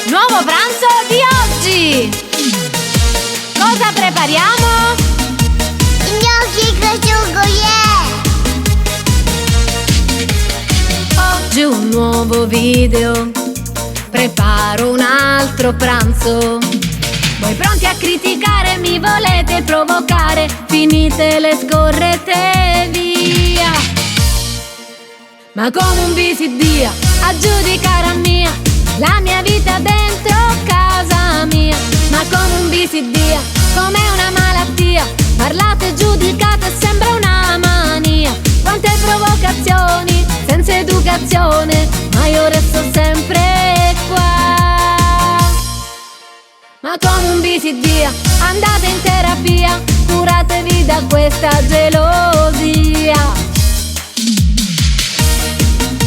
Nuovo pranzo di oggi! Cosa prepariamo? Gnocchi prosciutto, yeah! Oggi un nuovo video, preparo un altro pranzo. Voi pronti a criticare, mi volete provocare, finite le scorrete via. Ma come un visidia a giudicare a mia la mia vita dentro casa mia. Ma come un visidia, come una malattia, parlate, giudicate, sembra una mania. Quante provocazioni, senza educazione, ma io resto sempre qua. Ma come un visidia, andate in terapia, curatevi da questa gelosia.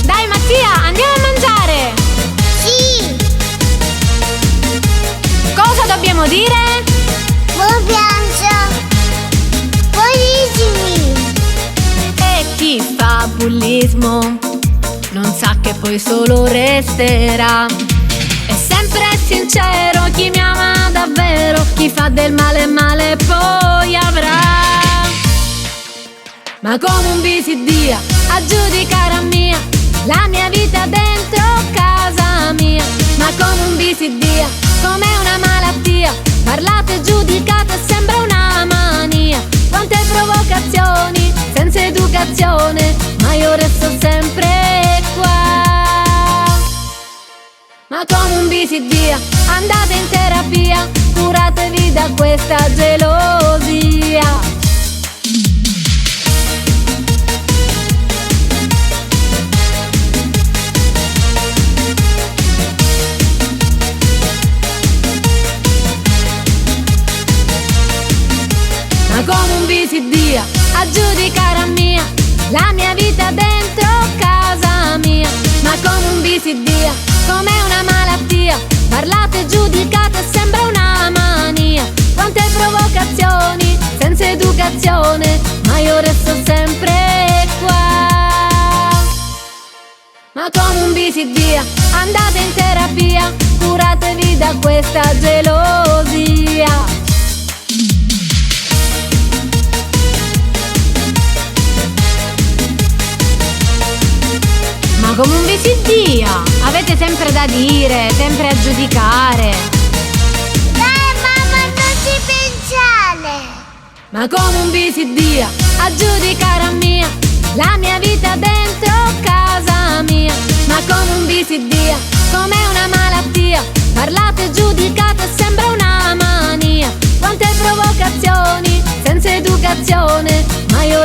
Dai Mattia, andiamo a mangiare! Sì! Cosa dobbiamo dire? Buon pranzo! Buonissimi! E chi fa bullismo non sa che poi solo resterà. È sempre sincero chi mi ama davvero, chi fa del male male poi avrà. Ma come un visidia a giudicare a mia la mia vita dentro casa mia. Ma come un visidia, come una malattia, parlate, giudicate, sembra una mania. Quante provocazioni, senza educazione, ma io resto sempre qua. Ma come un visidia, andate in terapia, curatevi da questa gelosia. Ma come un visidia a giudicare a mia la mia vita dentro casa mia. Ma come un visidia, come una malattia, parlate, giudicate, sembra una mania. Quante provocazioni, senza educazione, ma io resto sempre qua. Ma come un visidia, andate in terapia, curatevi da questa gelosia. Ma come un visidia, avete sempre da dire, sempre a giudicare. Dai mamma, non ci pensare! Ma come un visidia a giudicare a mia la mia vita dentro casa mia. Ma come un visidia, come una malattia, parlate, giudicate, sembra una mania. Quante provocazioni, senza educazione, ma io